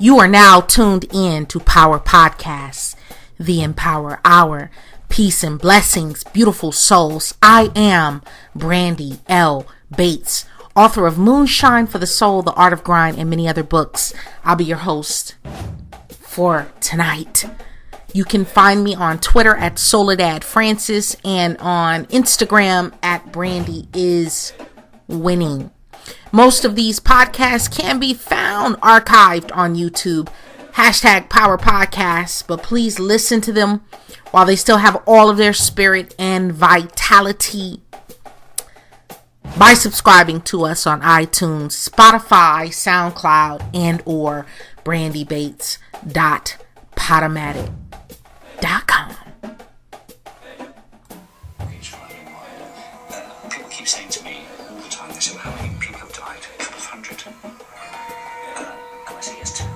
You are now tuned in to Power Podcasts, the Empower Hour. Peace and blessings, beautiful souls. I am Brandi L. Bates, author of Moonshine for the Soul, The Art of Grind, and many other books. I'll be your host for tonight. You can find me on Twitter at Soledad Francis and on Instagram at Brandi is Winning. Most of these podcasts can be found archived on YouTube, hashtag Power Podcasts, but please listen to them while they still have all of their spirit and vitality by subscribing to us on iTunes, Spotify, SoundCloud, and or brandybates.podomatic.com. People keep saying to me all the time, they say, well, how many people have died? A couple of hundred. And I say, yes, 200.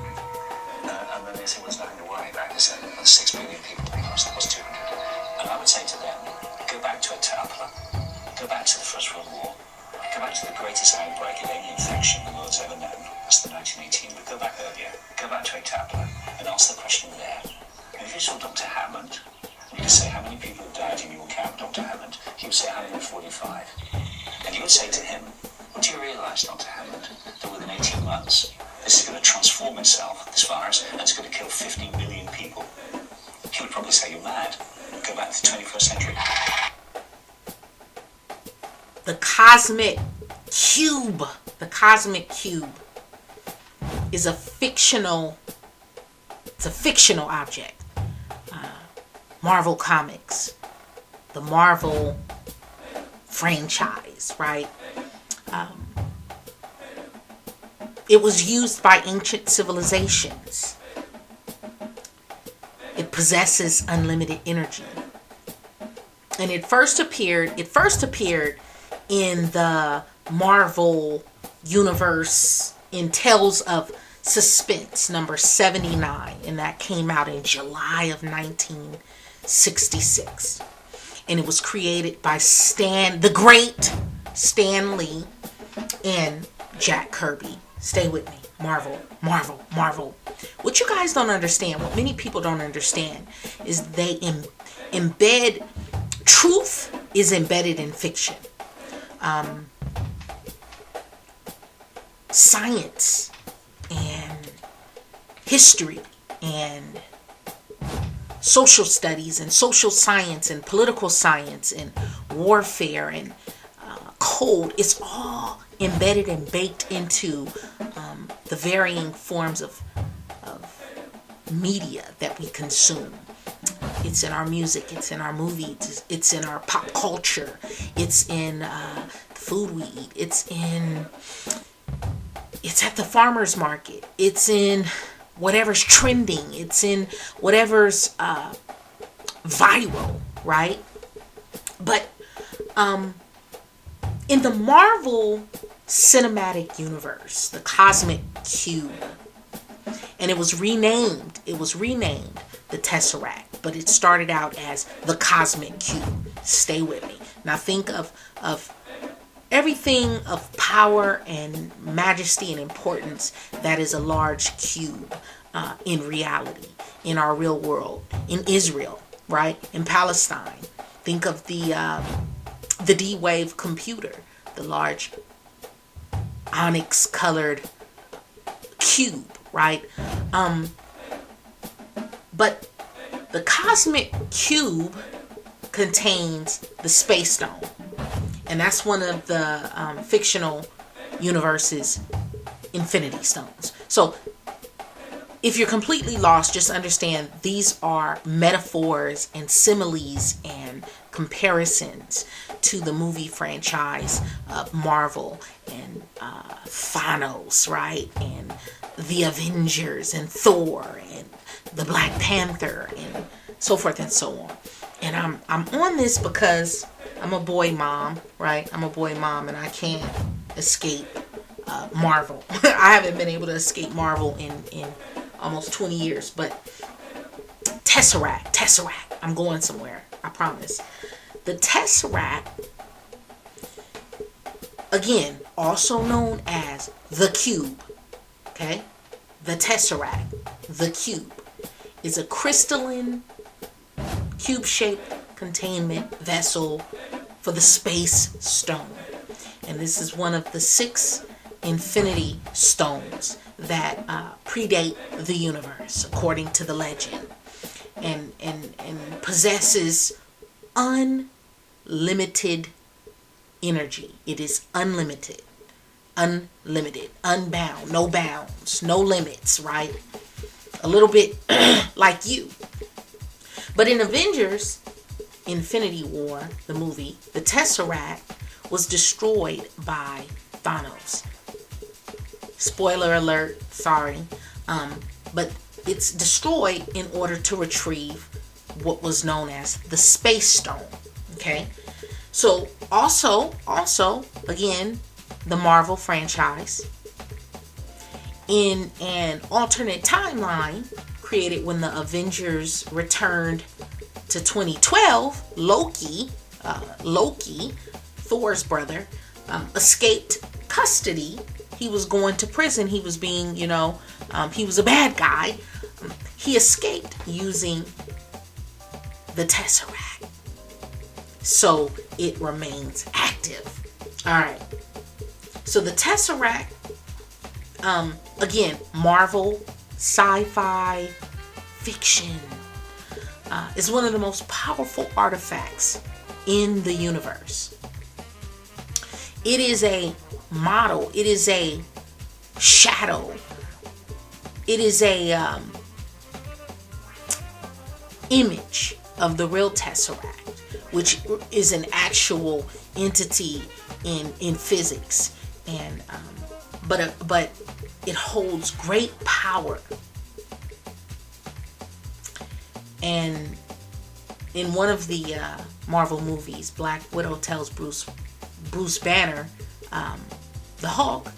And then they say, well, there's nothing to worry about. They say, well, 6 billion people, what's 200? And I would say to them, go back to a Tabla, go back to the First World War, go back to the greatest outbreak of any infection the world's ever known. That's the 1918, but go back earlier. Go back to a Tabla and ask the question there. And if you saw Dr. Hammond, you could say, how many people have died in your camp, Dr. Hammond? He would say 145. And you would say to him, what do you realise, Dr. Hammond, that within 18 months, this is going to transform itself, this virus, and it's going to kill 50 million people? He would probably say, you're mad. Go back to the 21st century. The cosmic cube. The cosmic cube is a fictional object. Marvel Comics, the Marvel franchise, right? It was used by ancient civilizations. It possesses unlimited energy. And it first appeared in the Marvel universe in Tales of Suspense number 79, and that came out in July of 1966. And it was created by the great Stan Lee and Jack Kirby. Stay with me. Marvel. What you guys don't understand, what many people don't understand, is they embed truth is embedded in fiction. Science and history and social studies and social science and political science and warfare and code, it's all embedded and baked into the varying forms of media that we consume. It's in our music, it's in our movies, it's in our pop culture, it's in the food we eat, it's at the farmer's market, it's in whatever's trending, it's in whatever's viral, right? But in the Marvel Cinematic Universe, the Cosmic Cube, and it was renamed the Tesseract, but it started out as the Cosmic Cube. Stay with me. Now think of everything of power and majesty and importance that is a large cube in reality, in our real world, in Israel, right? In Palestine. Think of the D-Wave computer, the large onyx colored cube, right? But the cosmic cube contains the space stone, and that's one of the fictional universe's infinity stones. So if you're completely lost, just understand these are metaphors and similes and comparisons to the movie franchise of Marvel and Thanos, right? And the Avengers and Thor and the Black Panther and so forth and so on. And I'm on this because I'm a boy mom, right? I'm a boy mom and I can't escape Marvel. I haven't been able to escape Marvel in almost 20 years, but Tesseract, I'm going somewhere, I promise. The Tesseract, again, also known as the Cube, okay? the Tesseract, the cube, is a crystalline, cube-shaped containment vessel for the space stone. And this is one of the 6 infinity stones that predate the universe, according to the legend, and possesses unlimited energy. It is unlimited, unbound, no bounds, no limits, right? A little bit like you. But in Avengers Infinity War, the movie, the Tesseract was destroyed by Thanos. Spoiler alert, sorry. But it's destroyed in order to retrieve what was known as the Space Stone. Okay? So also, again, the Marvel franchise, in an alternate timeline created when the Avengers returned to 2012, Loki, Thor's brother, escaped custody. He was going to prison. He was being, he was a bad guy. He escaped using the Tesseract. So it remains active. All right. So the Tesseract, again, Marvel, sci-fi, fiction, is one of the most powerful artifacts in the universe. It is a model. It is a shadow. It is a image of the real Tesseract, which is an actual entity in physics, and but it holds great power. And in one of the Marvel movies, Black Widow tells Bruce Banner, the Hulk,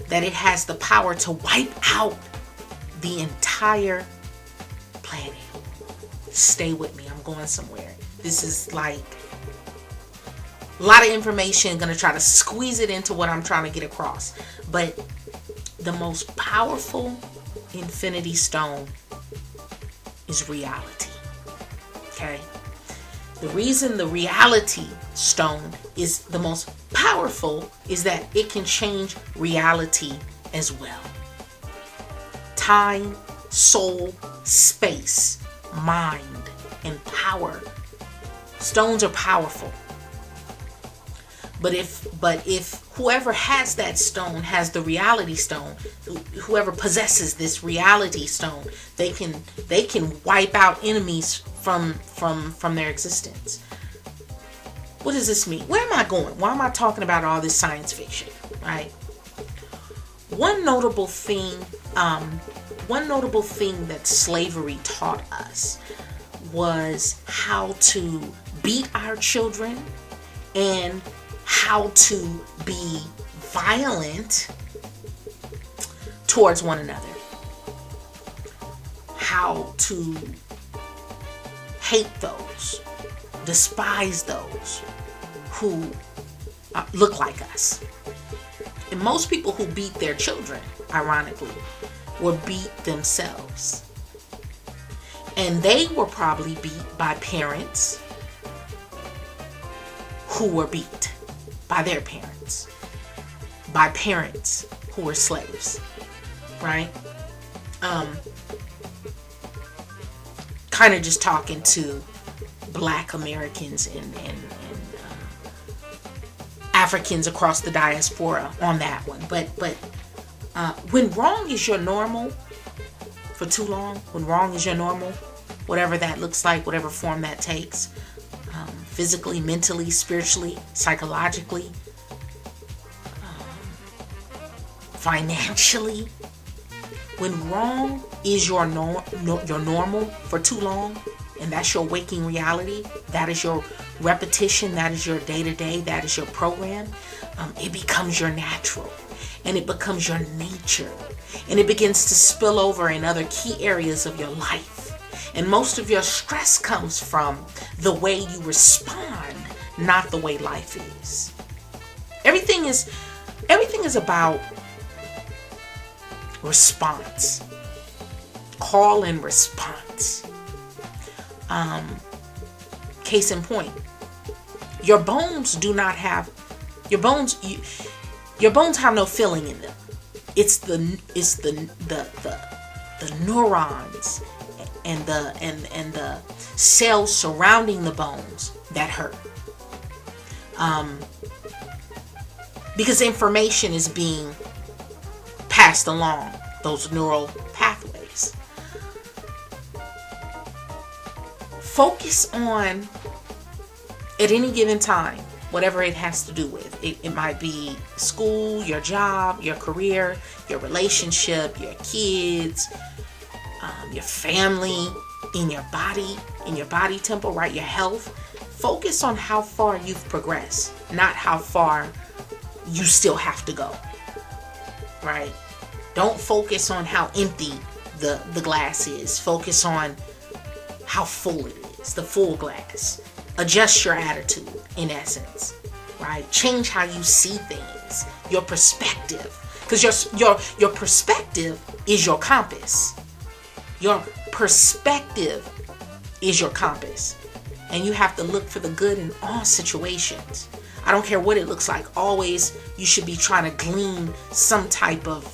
that it has the power to wipe out the entire planet. Stay with me, I'm going somewhere. This is like a lot of information. Gonna try to squeeze it into what I'm trying to get across. But the most powerful Infinity Stone is reality. Okay? The reason the reality stone is the most powerful is that it can change reality as well. Time, soul, space, mind, and power. Stones are powerful. But if whoever has that stone has the reality stone, whoever possesses this reality stone, they can wipe out enemies from their existence. What does this mean? Where am I going? Why am I talking about all this science fiction? Right? One notable thing that slavery taught us was how to beat our children and how to be violent towards one another. How to hate those, despise those who look like us. And most people who beat their children, ironically, were beat themselves. And they were probably beat by parents who were beat by their parents, by parents who were slaves, right? Kind of just talking to Black Americans and Africans across the diaspora on that one. But when wrong is your normal for too long, when wrong is your normal, whatever that looks like, whatever form that takes, physically, mentally, spiritually, psychologically, financially, when wrong is your normal for too long, and that's your waking reality, that is your repetition, that is your day-to-day, that is your program, it becomes your natural, and it becomes your nature, and it begins to spill over in other key areas of your life. And most of your stress comes from the way you respond, not the way life is. Everything is about response. Call and response. Case in point, your bones do not have your bones. Your bones have no feeling in them. It's the neurons and the cells surrounding the bones that hurt. Because information is being passed along those neural pathways. Focus on, at any given time, whatever it has to do with. It might be school, your job, your career, your relationship, your kids, your family, in your body temple, right? Your health. Focus on how far you've progressed, not how far you still have to go, right? Don't focus on how empty the glass is. Focus on how full it is, the full glass. Adjust your attitude, in essence, right? Change how you see things, your perspective, because your perspective is your compass. Your perspective is your compass, and you have to look for the good in all situations. I don't care what it looks like. Always, you should be trying to glean some type of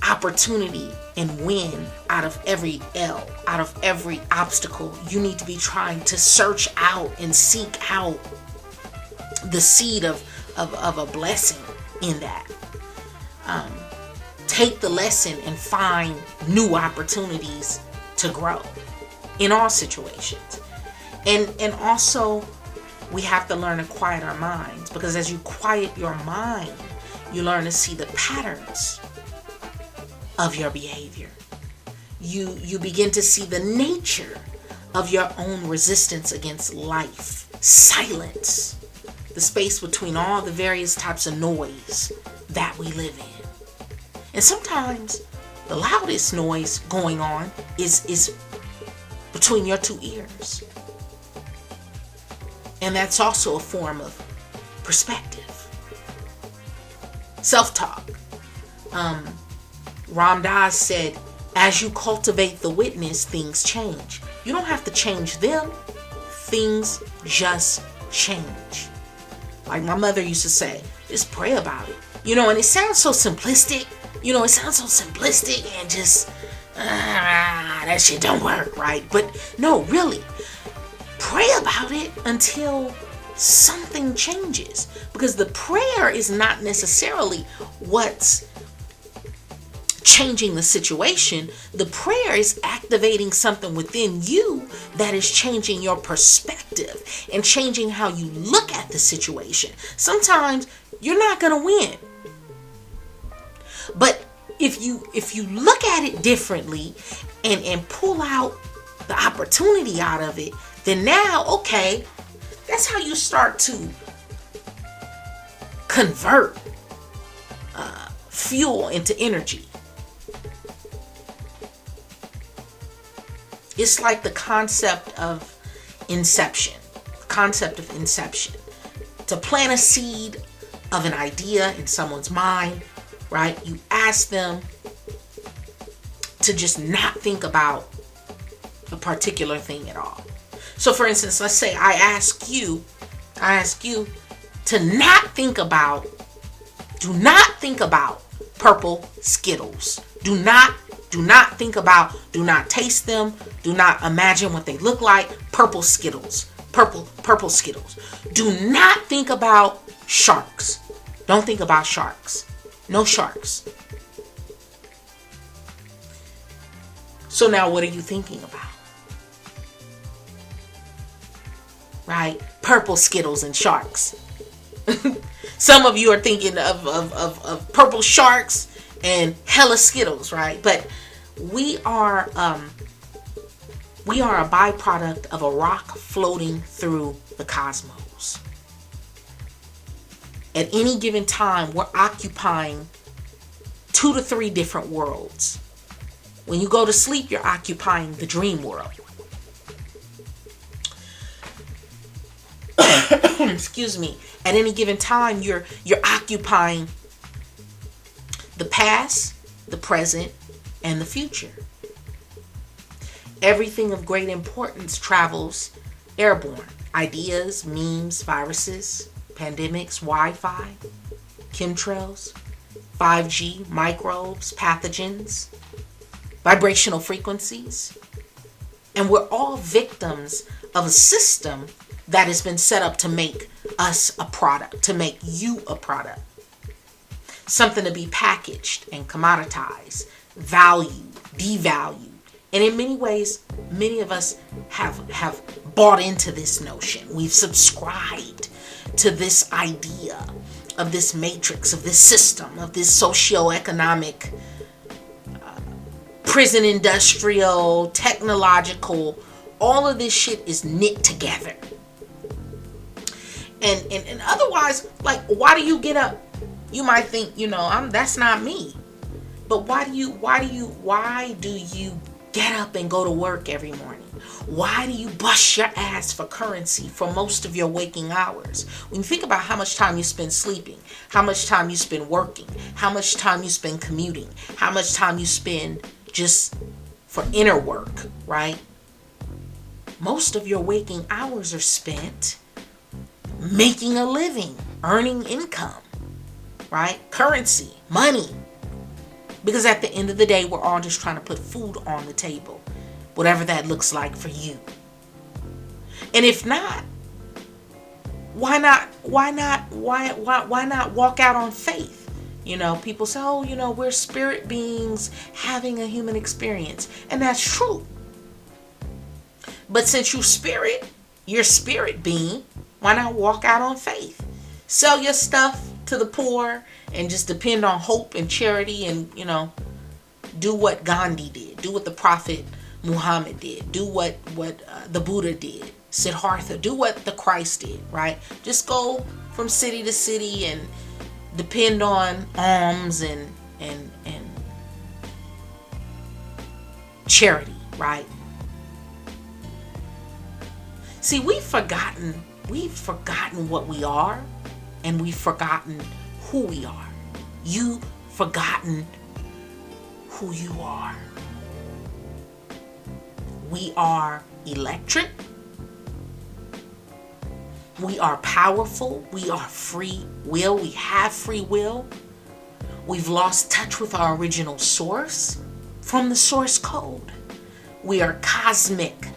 opportunity and win out of every L, out of every obstacle. You need to be trying to search out and seek out the seed of a blessing in that. Take the lesson and find new opportunities to grow in all situations. And also, we have to learn to quiet our minds, because as you quiet your mind, you learn to see the patterns of your behavior. You begin to see the nature of your own resistance against life. Silence, the space between all the various types of noise that we live in. And sometimes the loudest noise going on is between your two ears. And that's also a form of perspective. Self-talk. Ram Dass said, as you cultivate the witness, things change. You don't have to change them. Things just change. Like my mother used to say, just pray about it. And it sounds so simplistic. It sounds so simplistic and just, that shit don't work, right? But no, really, pray about it until something changes. Because the prayer is not necessarily what's changing the situation. The prayer is activating something within you that is changing your perspective and changing how you look at the situation. Sometimes you're not going to win. But if you look at it differently and pull out the opportunity out of it, then now, okay, that's how you start to convert fuel into energy. It's like the concept of inception. To plant a seed of an idea in someone's mind, right? You ask them to just not think about a particular thing at all. So for instance, let's say I ask you to do not think about purple Skittles. Do not taste them. Do not imagine what they look like. Purple Skittles. Purple Skittles. Do not think about sharks. Don't think about sharks. No sharks. So now what are you thinking about? Right? Purple Skittles and sharks. Some of you are thinking of purple sharks and hella Skittles, right? But we are a byproduct of a rock floating through the cosmos. At any given time, we're occupying 2 to 3 different worlds. When you go to sleep, you're occupying the dream world. Excuse me. At any given time, you're occupying past, the present, and the future. Everything of great importance travels airborne. Ideas, memes, viruses, pandemics, Wi-Fi, chemtrails, 5G, microbes, pathogens, vibrational frequencies. And we're all victims of a system that has been set up to make us a product, to make you a product. Something to be packaged and commoditized, valued, devalued. And in many ways, many of us have bought into this notion. We've subscribed to this idea of this matrix, of this system, of this socioeconomic, prison industrial, technological, all of this shit is knit together. And otherwise, like, why do you get up? You might think, that's not me. But why do you get up and go to work every morning? Why do you bust your ass for currency for most of your waking hours? When you think about how much time you spend sleeping, how much time you spend working, how much time you spend commuting, how much time you spend just for inner work, right? Most of your waking hours are spent making a living, earning income, right? Currency, money. Because at the end of the day, we're all just trying to put food on the table, whatever that looks like for you. And if not, why not walk out on faith? People say, we're spirit beings having a human experience. And that's true. But since you're spirit being, why not walk out on faith? Sell your stuff to the poor and just depend on hope and charity and, do what Gandhi did. Do what the Prophet Muhammad did. Do what the Buddha did. Siddhartha. Do what the Christ did, right? Just go from city to city and depend on alms and charity, right? See, we've forgotten what we are, and we've forgotten who we are. You've forgotten who you are. We are electric. We are powerful. We are free will. We have free will. We've lost touch with our original source from the source code. We are cosmic.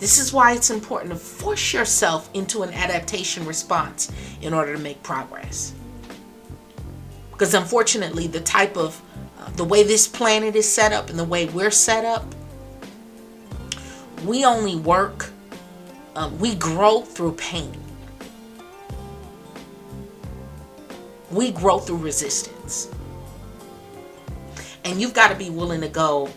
This is why it's important to force yourself into an adaptation response in order to make progress. Because unfortunately, the way this planet is set up and the way we're set up, we only work, we grow through pain. We grow through resistance. And you've got to be willing to go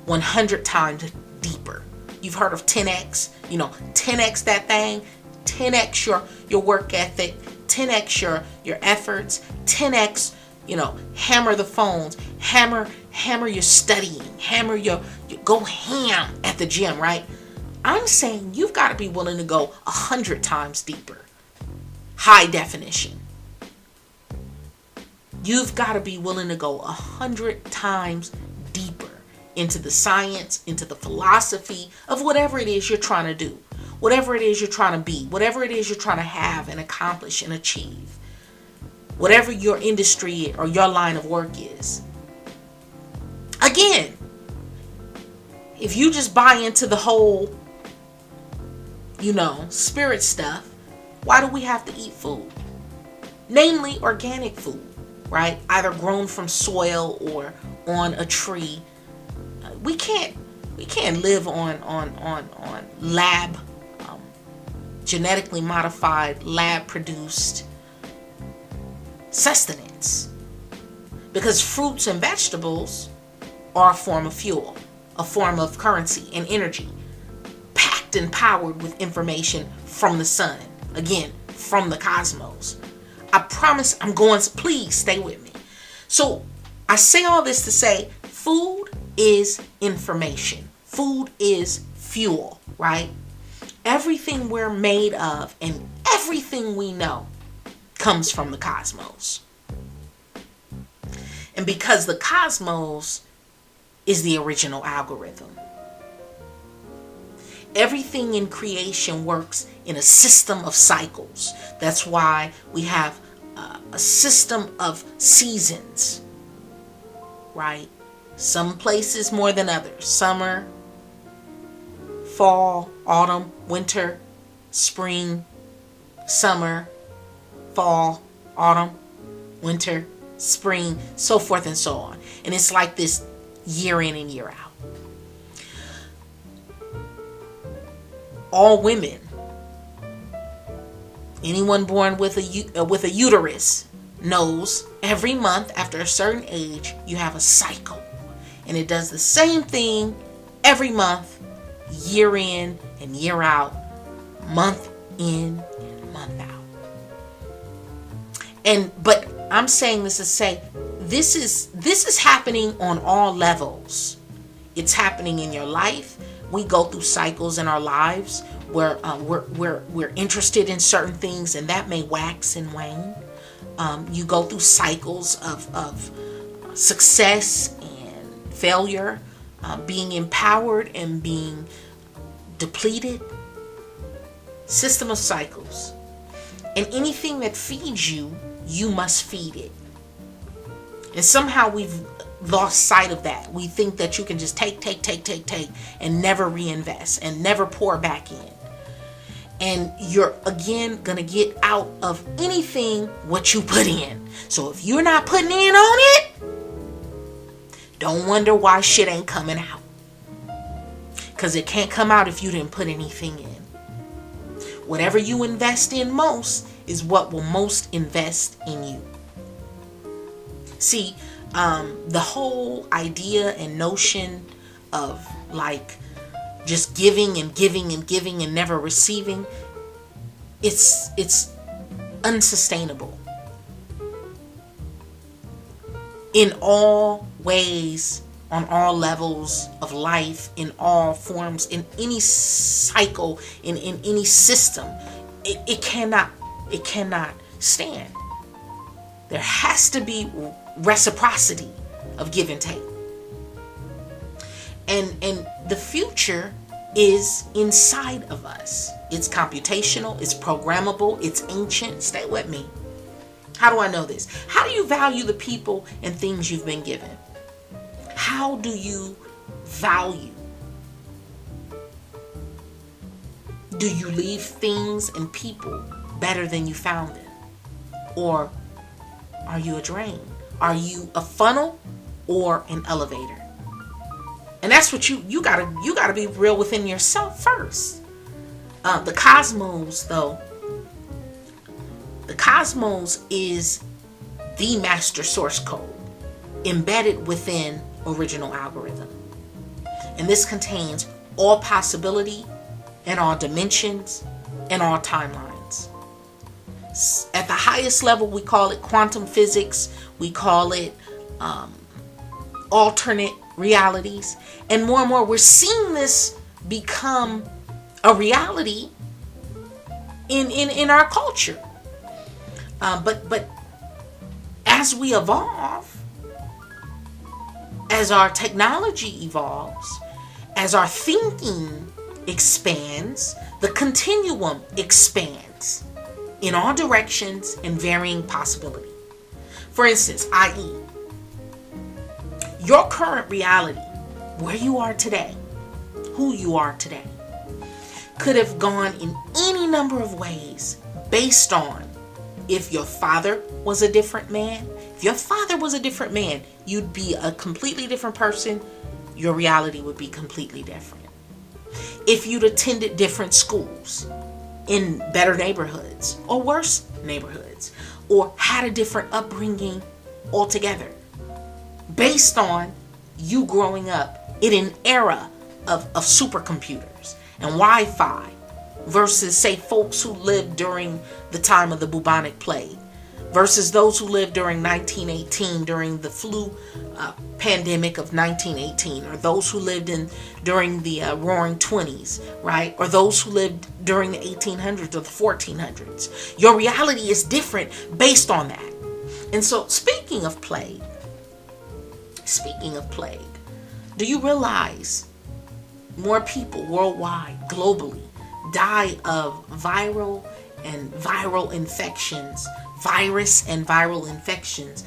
100 times deeper. You've heard of 10x, 10x that thing, 10x your work ethic, 10x your efforts, 10x, hammer the phones, hammer your studying, hammer your go ham at the gym, right? I'm saying you've got to be willing to go 100 times deeper. High definition. You've got to be willing to go 100 times deeper into the science, into the philosophy of whatever it is you're trying to do, whatever it is you're trying to be, whatever it is you're trying to have and accomplish and achieve, whatever your industry or your line of work is. Again, if you just buy into the whole, spirit stuff, why do we have to eat food? Namely, organic food, right? Either grown from soil or on a tree. We can't live on lab, genetically modified, lab produced sustenance. Because fruits and vegetables are a form of fuel, a form of currency and energy, packed and powered with information from the sun, again, from the cosmos. I promise please stay with me. So I say all this to say, food is information. Food is fuel, right? Everything we're made of and everything we know comes from the cosmos. And because the cosmos is the original algorithm, everything in creation works in a system of cycles. That's why we have a system of seasons, right? Some places more than others. Summer, fall, autumn, winter, spring, summer, fall, autumn, winter, spring, so forth and so on. And it's like this year in and year out. All women, anyone born with a uterus, knows every month after a certain age you have a cycle, and it does the same thing every month, year in and year out, month in and month out. But I'm saying this to say this is happening on all levels. It's happening in your life. We go through cycles in our lives where we're interested in certain things, and that may wax and wane. You go through cycles of success and failure, being empowered and being depleted. System of cycles. And anything that feeds you, you must feed it. And somehow we've lost sight of that. We think that you can just take and never reinvest and never pour back in. And you're again gonna get out of anything what you put in. So if you're not putting in on it, don't wonder why shit ain't coming out. Because it can't come out if you didn't put anything in. Whatever you invest in most is what will most invest in you. See, the whole idea and notion of like just giving and giving and giving and never receiving, it's unsustainable. In all ways, on all levels of life, in all forms, in any cycle, in any system, it cannot stand. There has to be reciprocity of give and take. And the future is inside of us. It's computational, it's programmable, it's ancient. Stay with me. How do I know this? How do you value the people and things you've been given? How do you value? Do you leave things and people better than you found them? Or are you a drain? Are you a funnel or an elevator? And that's what you gotta be real within yourself first. The cosmos, though, the cosmos is the master source code embedded within original algorithm. And this contains all possibility and all dimensions and all timelines. At the highest level, we call it quantum physics. We call it alternate realities. And more, we're seeing this become a reality in our culture. But as we evolve, as our technology evolves, as our thinking expands, the continuum expands in all directions and varying possibility. For instance, i.e., your current reality, where you are today, who you are today, could have gone in any number of ways based on if your father was a different man. If your father was a different man, you'd be a completely different person. Your reality would be completely different. If you'd attended different schools in better neighborhoods or worse neighborhoods, or had a different upbringing altogether, based on you growing up in an era of supercomputers and Wi-Fi versus, say, folks who lived during the time of the bubonic plague versus those who lived during 1918 during the flu pandemic of 1918, or those who lived during the roaring 20s, right? Or those who lived during the 1800s or the 1400s. Your reality is different based on that. And so, speaking of plague, Speaking of plague, do you realize more people worldwide, globally, die of viral infections, virus and viral infections,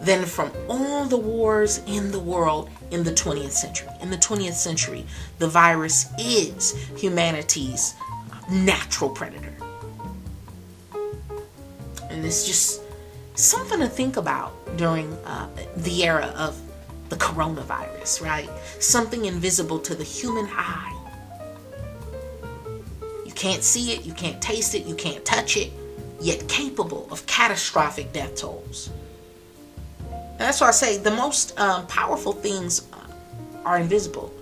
than from all the wars in the world in the 20th century? In the 20th century, the virus is humanity's natural predator. And it's just something to think about during the era of the coronavirus, right? Something invisible to the human eye. You can't see it, you can't taste it, you can't touch it, yet capable of catastrophic death tolls. And that's why I say the most powerful things are invisible.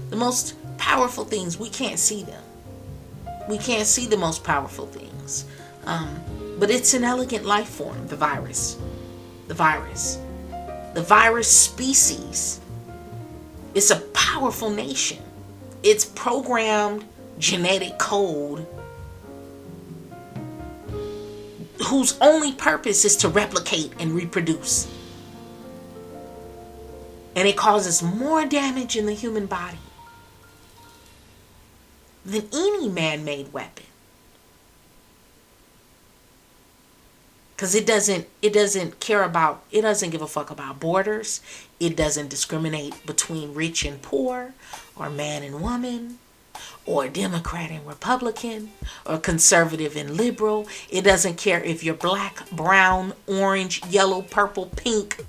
The most powerful things, we can't see them. We can't see the most powerful things. But it's an elegant life form, the virus. The virus. The virus species. It's a powerful nation. It's programmed genetic code whose only purpose is to replicate and reproduce. And it causes more damage in the human body than any man-made weapon. Because it doesn't give a fuck about borders. It doesn't discriminate between rich and poor, or man and woman, or Democrat and Republican, or conservative and liberal. It doesn't care if you're black, brown, orange, yellow, purple, pink,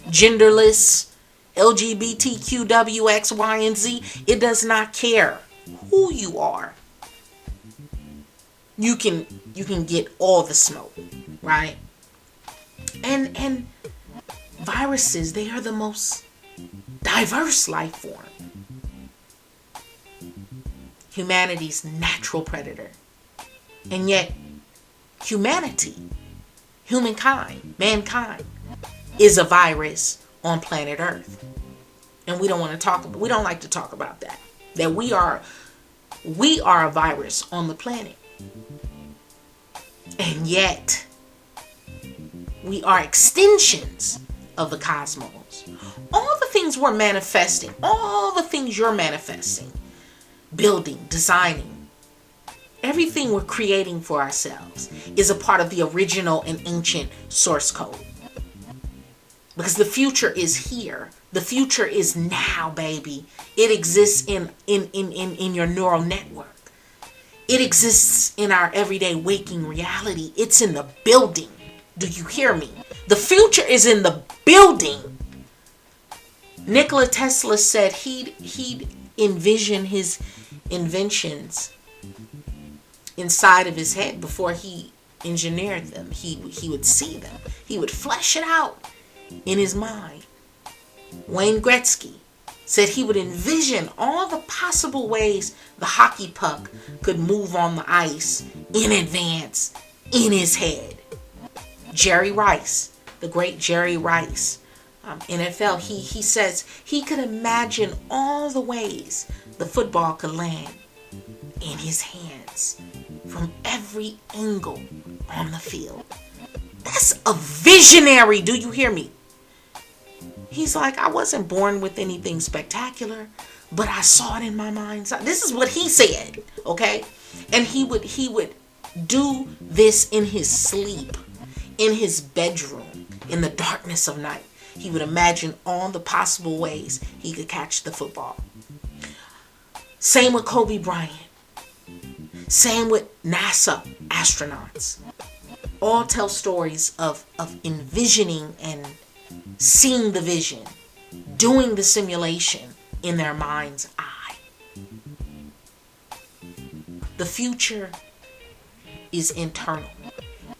genderless, LGBTQ, X, Y, and Z. It does not care who you are. You can get all the smoke, right? And viruses, they are the most diverse life form. Humanity's natural predator. And yet mankind is a virus on planet Earth. And we don't like to talk about that. That we are a virus on the planet. And yet we are extensions of the cosmos. All the things we're manifesting, all the things you're manifesting, building, designing, everything we're creating for ourselves is a part of the original and ancient source code. Because the future is here. The future is now, baby. It exists in your neural network. It exists in our everyday waking reality. It's in the building. Do you hear me? The future is in the building. Nikola Tesla said he'd envision his inventions inside of his head before he engineered them. He would see them. He would flesh it out in his mind. Wayne Gretzky said he would envision all the possible ways the hockey puck could move on the ice in advance in his head. Jerry Rice, the great Jerry Rice, NFL, he says he could imagine all the ways the football could land in his hands from every angle on the field. That's a visionary, do you hear me? He's like, I wasn't born with anything spectacular, but I saw it in my mind's eye. This is what he said, okay? And he would do this in his sleep, in his bedroom, in the darkness of night. He would imagine all the possible ways he could catch the football. Same with Kobe Bryant. Same with NASA astronauts. All tell stories of envisioning and seeing the vision, doing the simulation in their mind's eye. The future is internal,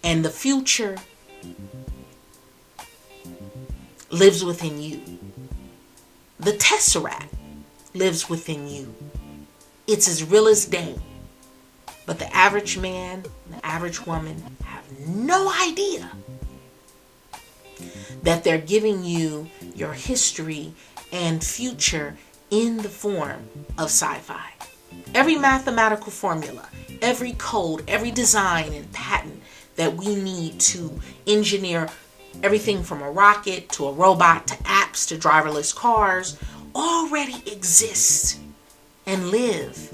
and the future lives within you. The Tesseract lives within you. It's as real as day. But the average man, the average woman have no idea that they're giving you your history and future in the form of sci-fi. Every mathematical formula, every code, every design and patent that we need to engineer everything from a rocket to a robot to apps to driverless cars already exist and live.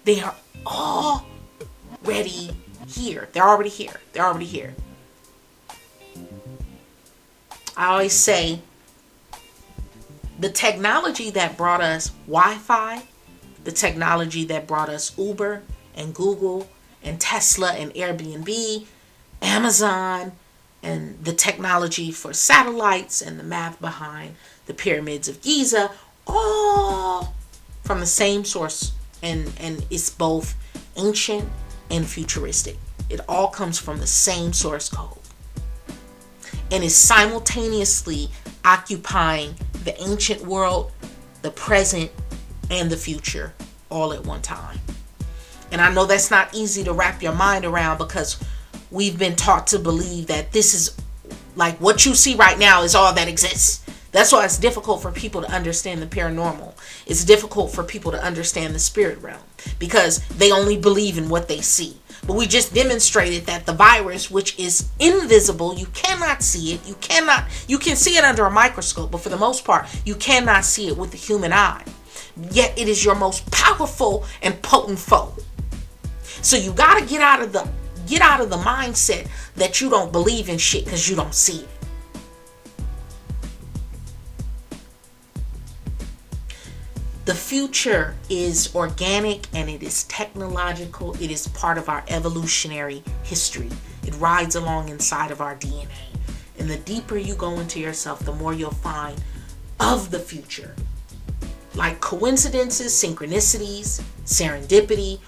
They are already here. They're already here. They're already here. I always say the technology that brought us Wi-Fi, the technology that brought us Uber and Google and Tesla and Airbnb, Amazon, and the technology for satellites and the math behind the pyramids of Giza, all from the same source, and it's both ancient and futuristic. It all comes from the same source code and is simultaneously occupying the ancient world, the present, and the future all at one time. And I know that's not easy to wrap your mind around, because we've been taught to believe that this is like what you see right now is all that exists. That's why it's difficult for people to understand the paranormal. It's difficult for people to understand the spirit realm, because they only believe in what they see. But we just demonstrated that the virus, which is invisible, you cannot see it. You can see it under a microscope, but for the most part, you cannot see it with the human eye. Yet it is your most powerful and potent foe. So you got to get out of the mindset that you don't believe in shit because you don't see it. The future is organic and it is technological. It is part of our evolutionary history. It rides along inside of our DNA. And the deeper you go into yourself, the more you'll find of the future. Like coincidences, synchronicities, serendipity,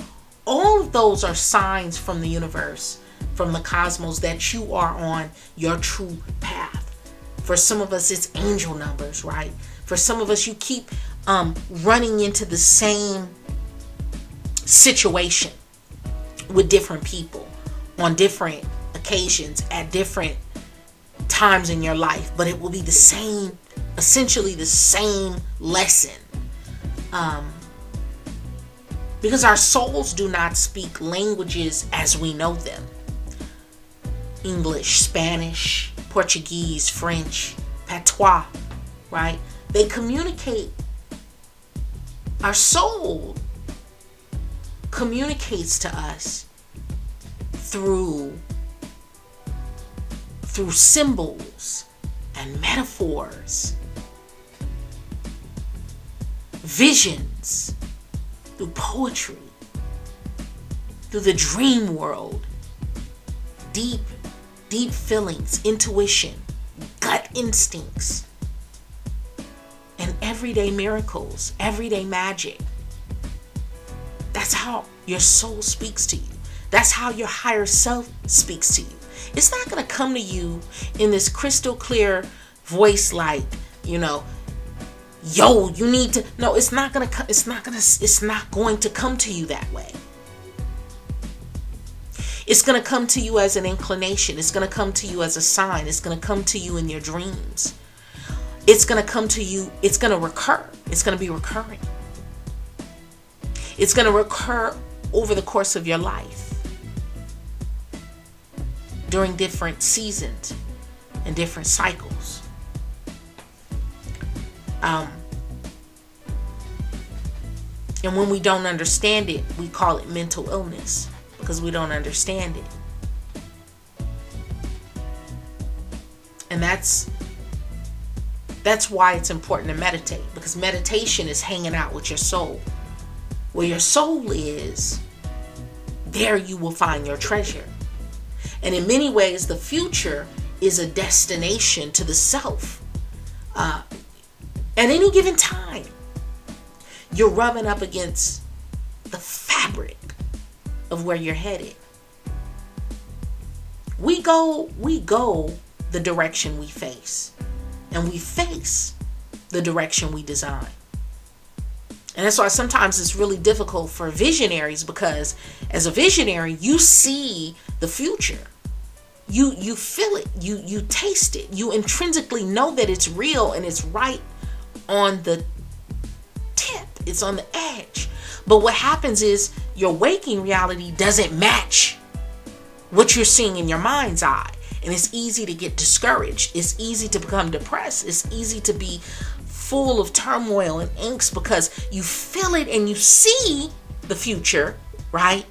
all of those are signs from the universe, from the cosmos, that you are on your true path. For some of us, it's angel numbers, right? For some of us, you keep running into the same situation with different people on different occasions at different times in your life, but it will be the same, essentially the same lesson. Because our souls do not speak languages as we know them. English, Spanish, Portuguese, French, patois, right? They communicate. Our soul communicates to us through symbols and metaphors, visions, through poetry, through the dream world, deep feelings, intuition, gut instincts, and everyday miracles, everyday magic. That's how your soul speaks to you. That's how your higher self speaks to you. It's not going to come to you in this crystal clear voice like, yo, you need to. No, it's not going to come to you that way. It's going to come to you as an inclination. It's going to come to you as a sign. It's going to come to you in your dreams. It's going to come to you. It's going to recur. It's going to be recurring. It's going to recur over the course of your life, during different seasons and different cycles. And when we don't understand it, we call it mental illness, because we don't understand it. And that's why it's important to meditate, because meditation is hanging out with your soul. Where your soul is, there you will find your treasure. And in many ways, the future is a destination to the self. At any given time, you're rubbing up against the fabric of where you're headed. We go the direction we face, and we face the direction we design. And that's why sometimes it's really difficult for visionaries, because as a visionary, you see the future. You feel it, you taste it, you intrinsically know that it's real and it's right on the tip, it's on the edge. But what happens is your waking reality doesn't match what you're seeing in your mind's eye. And it's easy to get discouraged. It's easy to become depressed. It's easy to be full of turmoil and angst because you feel it and you see the future, right?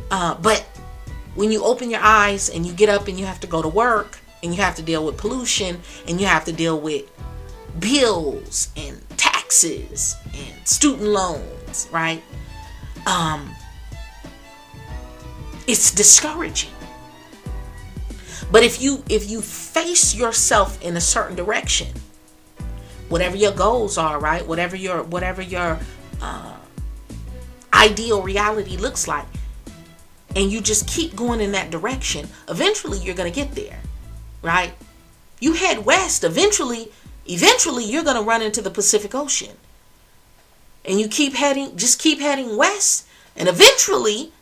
But when you open your eyes and you get up and you have to go to work and you have to deal with pollution and you have to deal with bills and taxes and student loans, right? It's discouraging. But if you face yourself in a certain direction, whatever your goals are, right? Whatever your ideal reality looks like, and you just keep going in that direction, eventually you're going to get there, right? You head west, eventually you're going to run into the Pacific Ocean. And you keep heading west, and eventually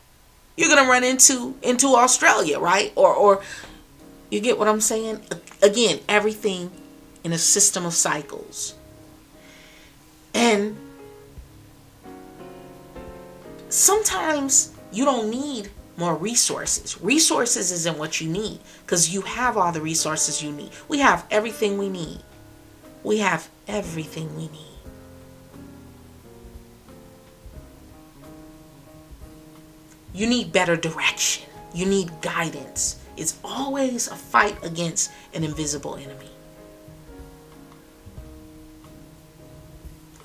you're going to run into Australia, right? Or you get what I'm saying? Again, everything in a system of cycles. And sometimes you don't need more resources. Resources isn't what you need, because you have all the resources you need. We have everything we need. We have everything we need. You need better direction. You need guidance. It's always a fight against an invisible enemy.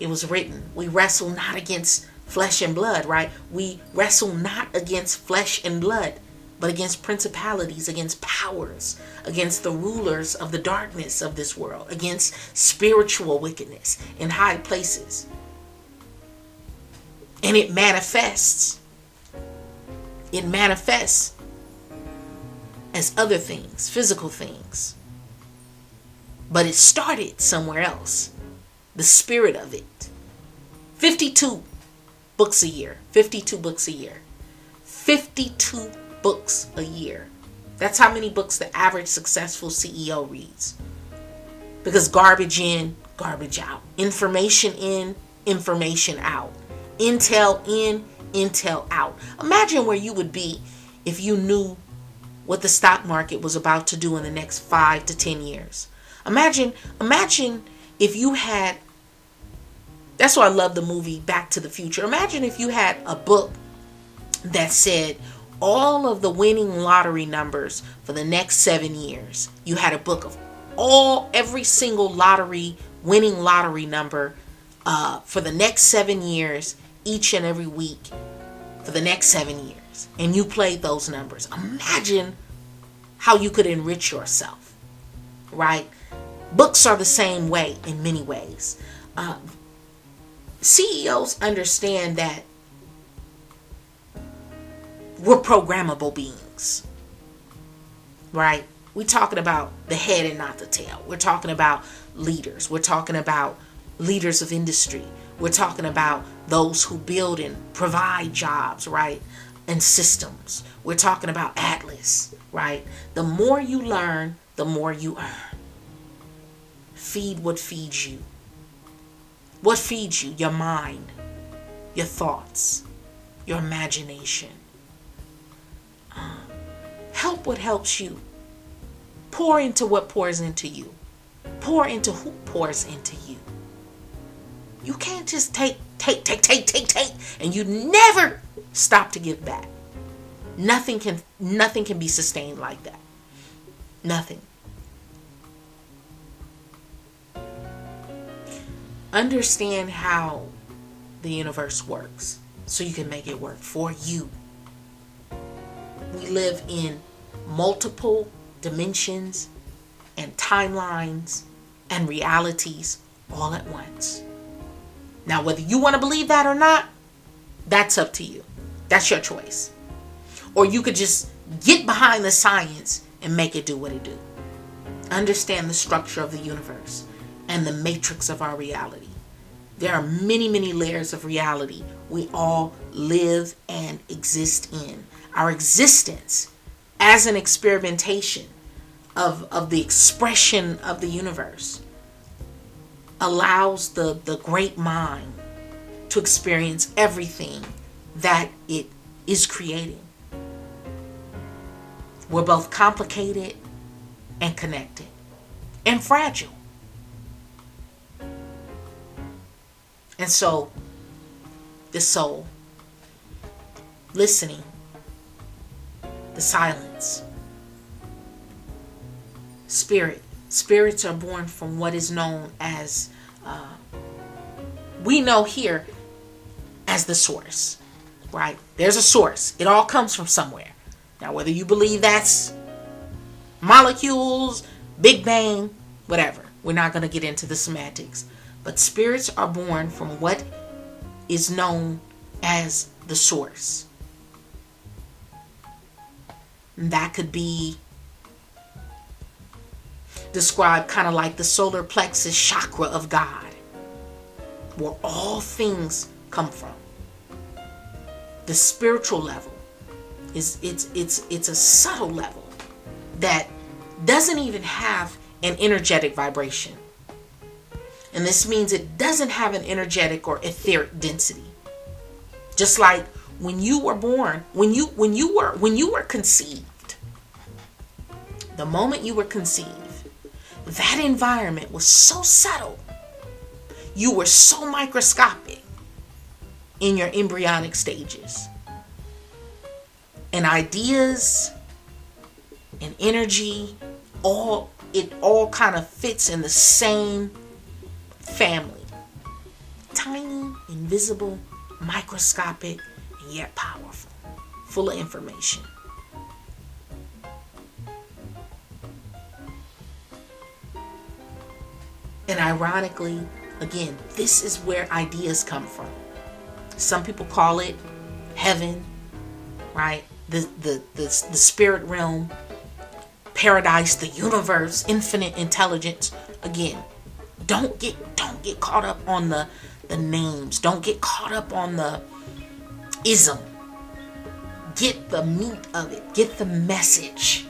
It was written, we wrestle not against flesh and blood, right? We wrestle not against flesh and blood, but against principalities, against powers, against the rulers of the darkness of this world, against spiritual wickedness in high places. And it manifests. It manifests as other things, physical things. But it started somewhere else. The spirit of it. 52 books a year. 52 books a year. 52 books a year. That's how many books the average successful CEO reads. Because garbage in, garbage out. Information in, information out. Intel in, intel out. Imagine where you would be if you knew what the stock market was about to do in the next 5 to 10 years. Imagine if you had, that's why I love the movie Back to the Future. Imagine if you had a book that said all of the winning lottery numbers for the next 7 years. You had a book of every single winning lottery number for the next 7 years, each and every week for the next 7 years. And you played those numbers. Imagine how you could enrich yourself, right? Books are the same way in many ways. CEOs understand that we're programmable beings, right? We're talking about the head and not the tail. We're talking about leaders. We're talking about leaders of industry. We're talking about those who build and provide jobs, right? And systems. We're talking about Atlas, right? The more you learn, the more you earn. Feed what feeds you. What feeds you? Your mind, your thoughts, your imagination. Help what helps you. Pour into what pours into you. Pour into who pours into you. You can't just take, and you never stop to give back. Nothing can be sustained like that. Nothing. Understand how the universe works so you can make it work for you. We live in multiple dimensions and timelines and realities all at once. Now, whether you want to believe that or not, that's up to you. That's your choice. Or you could just get behind the science and make it do what it do. Understand the structure of the universe and the matrix of our reality. There are many, many layers of reality we all live and exist in. Our existence as an experimentation of the expression of the universe allows the great mind to experience everything that it is creating. We're both complicated and connected and fragile. And so, the soul, listening, the silence, spirits are born from what is known as, we know here as the source, right? There's a source. It all comes from somewhere. Now, whether you believe that's molecules, Big Bang, whatever, we're not going to get into the semantics. But spirits are born from what is known as the source. And that could be described kind of like the solar plexus chakra of God, where all things come from. The spiritual level is it's a subtle level that doesn't even have an energetic vibration. And this means it doesn't have an energetic or etheric density. Just like when you were born, when you were conceived, the moment you were conceived, that environment was so subtle. You were so microscopic in your embryonic stages. And ideas and energy, it all kind of fits in the same family. Tiny, invisible, microscopic, and yet powerful. Full of information. And ironically, again, this is where ideas come from. Some people call it heaven, right? The spirit realm, paradise, the universe, infinite intelligence. Again, don't get caught up on the names. Don't get caught up on the ism. Get the meat of it. Get the message.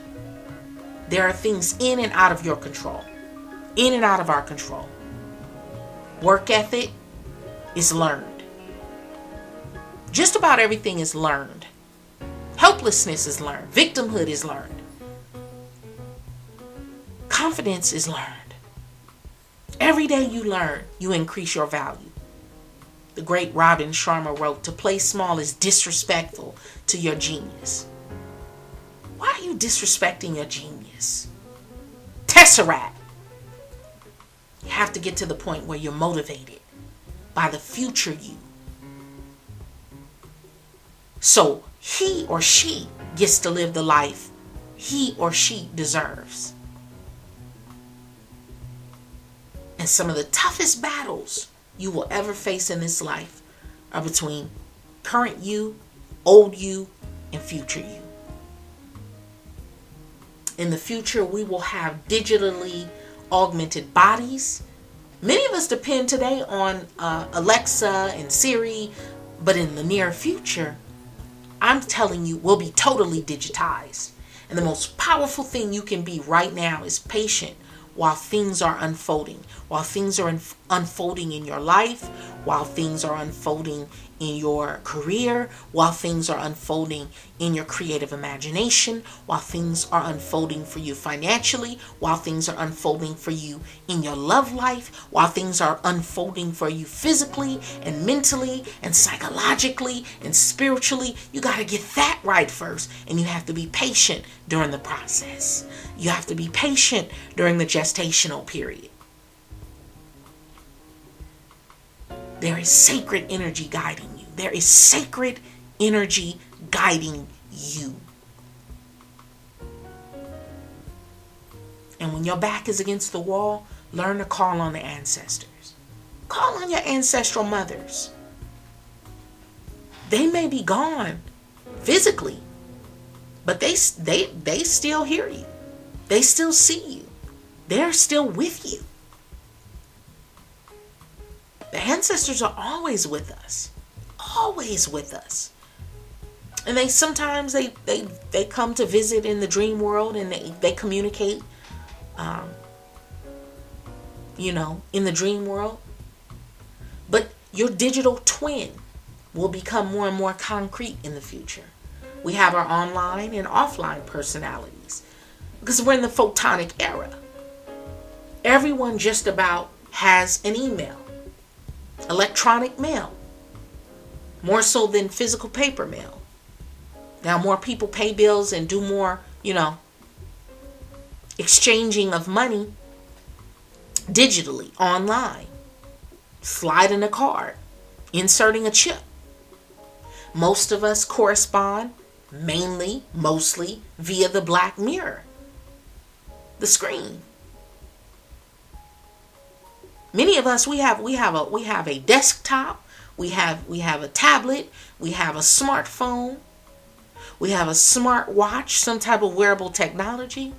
There are things in and out of your control. In and out of our control. Work ethic is learned. Just about everything is learned. Helplessness is learned. Victimhood is learned. Confidence is learned. Every day you learn, you increase your value. The great Robin Sharma wrote, "To play small is disrespectful to your genius." Why are you disrespecting your genius? Tesseract. You have to get to the point where you're motivated by the future you. So he or she gets to live the life he or she deserves. And some of the toughest battles you will ever face in this life are between current you, old you, and future you. In the future, we will have digitally augmented bodies. Many of us depend today on Alexa and Siri, but in the near future, I'm telling you, we'll be totally digitized. And the most powerful thing you can be right now is patient while things are unfolding. While things are unfolding in your life, while things are unfolding in your career, while things are unfolding in your creative imagination, while things are unfolding for you financially, while things are unfolding for you in your love life, while things are unfolding for you physically and mentally and psychologically and spiritually. You got to get that right first, and you have to be patient during the process. You have to be patient during the gestational period. There is sacred energy guiding you. There is sacred energy guiding you. And when your back is against the wall, learn to call on the ancestors. Call on your ancestral mothers. They may be gone physically, but they still hear you. They still see you. They're still with you. The ancestors are always with us. Always with us. And they sometimes they come to visit in the dream world, and they communicate in the dream world. But your digital twin will become more and more concrete in the future. We have our online and offline personalities. Because we're in the photonic era. Everyone just about has an email. Electronic mail. More so than physical paper mail. Now more people pay bills and do more, exchanging of money digitally, online. Sliding a card. Inserting a chip. Most of us correspond mostly via the black mirror. The screen. Many of us we have a desktop, we have a tablet, we have a smartphone, we have a smartwatch, some type of wearable technology,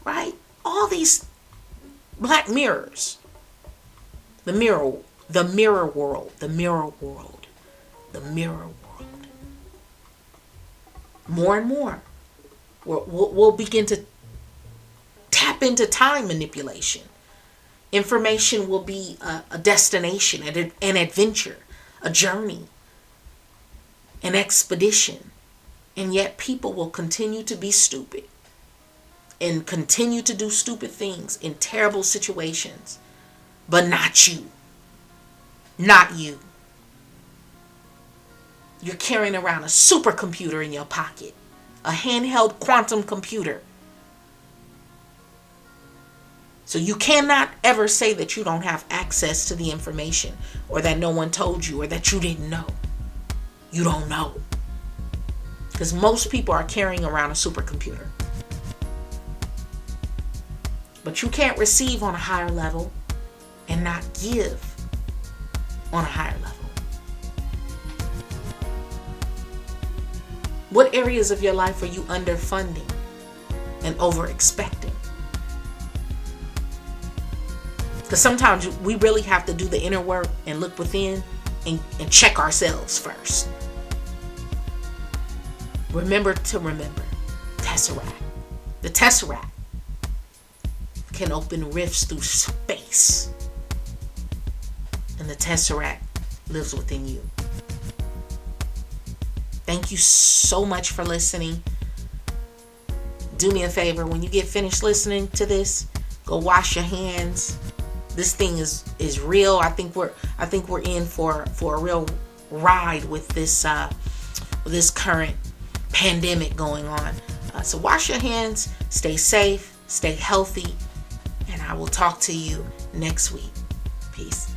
right? All these black mirrors. The mirror world. The mirror world. More and more, we'll begin to tap into time manipulation. Information will be a destination, an adventure, a journey, an expedition. And yet people will continue to be stupid and continue to do stupid things in terrible situations. But not you. Not you. You're carrying around a supercomputer in your pocket. A handheld quantum computer. So you cannot ever say that you don't have access to the information, or that no one told you, or that you didn't know. You don't know. Because most people are carrying around a supercomputer. But you can't receive on a higher level and not give on a higher level. What areas of your life are you underfunding and over expecting? Because sometimes we really have to do the inner work and look within and check ourselves first. Remember Tesseract. The Tesseract can open rifts through space. And the Tesseract lives within you. Thank you so much for listening. Do me a favor, when you get finished listening to this, go wash your hands. This thing is real. I think we're in for a real ride with this current pandemic going on. So wash your hands, stay safe, stay healthy, and I will talk to you next week. Peace.